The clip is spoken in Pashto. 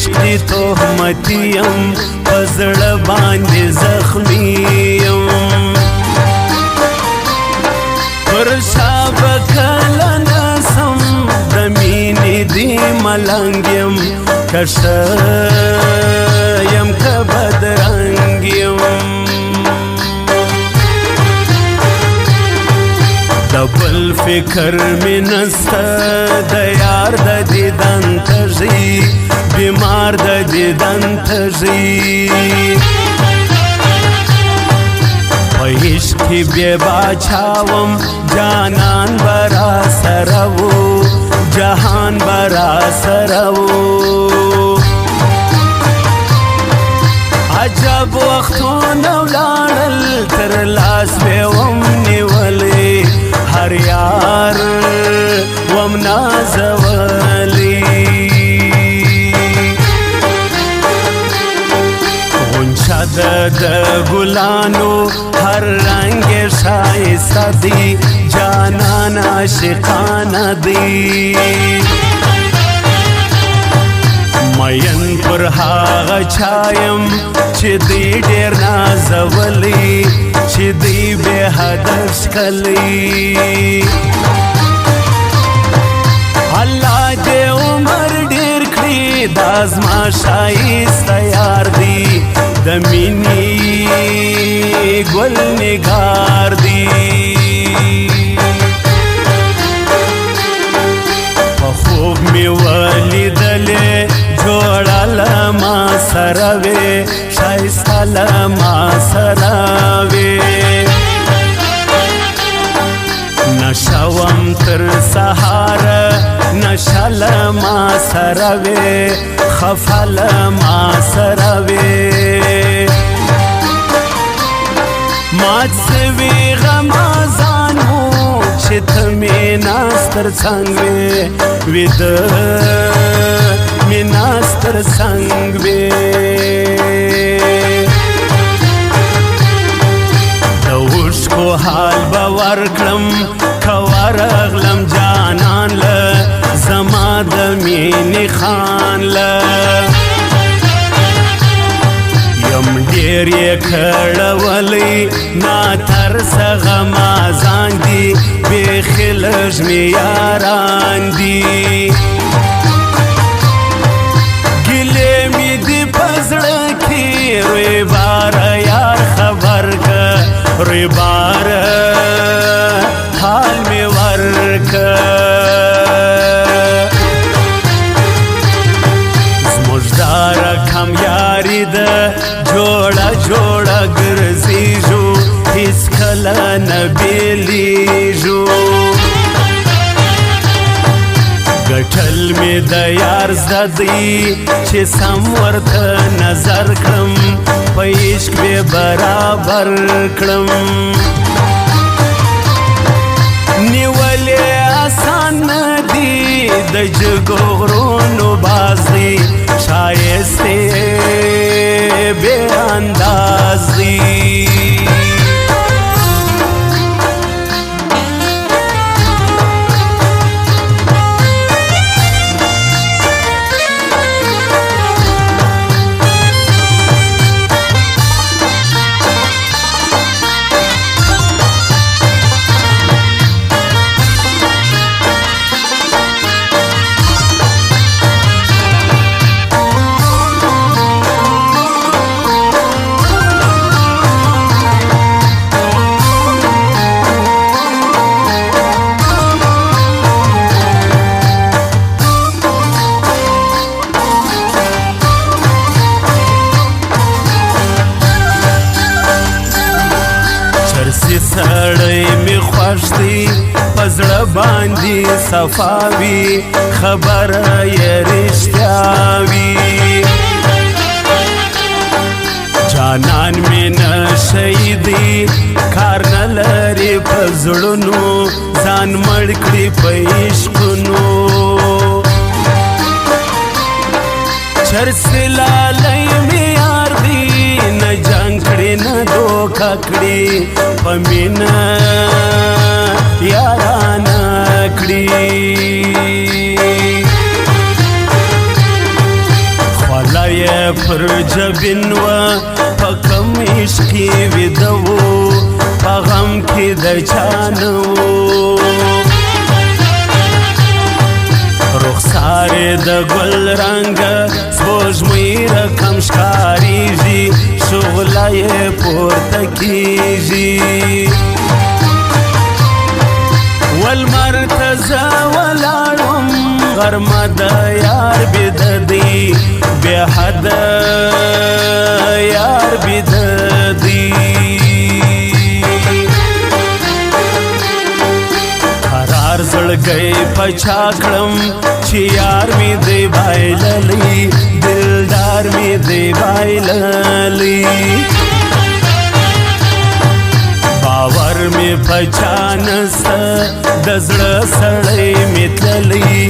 عشق دی تهمتیم پزړه باندې زخمیم پر شاب کله نسم د مینې دی ملنګ یم که ښه یم که بدرنګ یم د بل فکر مې نسته د یار د دیدن تږي بیمار د دیدن تږي په عشق کې بې باچاوم جانان به را سره و جهان به را سره و عجب وختونه ولاړل تر لاس مې وم نیولې هر یار وم نازولی غنچه د ګلانو هر رنگ ښایسته دی جانان عاشقانه دی مین پر هغه چایم چې دی ډېر نازولی چې دی بې حده ښکلی الله دې عمر ډېر کړي دا زما ښایسته یار دی د مینې ګل نګار دی په خوب مې ولیدلې جوړه له ما سره وې ښایسته له ما سره وې نشه وم تر سهاره نشه له ما سره وې خفه له ما سره وې مات سوي غمازان مو چې ته مې ناست تر څنګ وې ویده مې ناست تر څنګ وې د اوښکو حال به ورکړم که ورغلم جانان له زما د مینې خان له یم ډېر یې کړولی ناترسه غمازان دي بیخي لږ مې یاران دي ګیلې مې دي په زړه کې روی باره یار خبر که روی باره حال مې ورکه زموږ دا رقم یاري ده جوړه جوړه ګرځېږو هېڅکله نه بېلېږو ګټل مې د یار زده دی چې سم ورته نظر کړم په عشق بې برابر کړم نیولې آسان نه دي د جګو غرونو باز دی ښایستې بې انداز دی سړی می خوښ دی په زړه باندې صفا وي خبره یې رښتیا وي جانان می نشی دی کار نه لري په زړونو ځان مړ کړي په عشقونو چرس لالی می یار دی نه جنګ کړي نه دوکه کړي په مینه یارانه کړي بن و په کم عشقي ویده و په غم کې د چا نه و رخسار د ګل رنګ سپوږمۍ رقم ښکارېږي شغله یې پورته کېږي ولمر ته زه ولاړم غرمه د یار بېددی بې حده یار بېددی قرار زړګی په چا کړم چې یار مې دی بایللی دلدار مې دی بایللی باور مې په چا نسته د زړه سړی مې تللی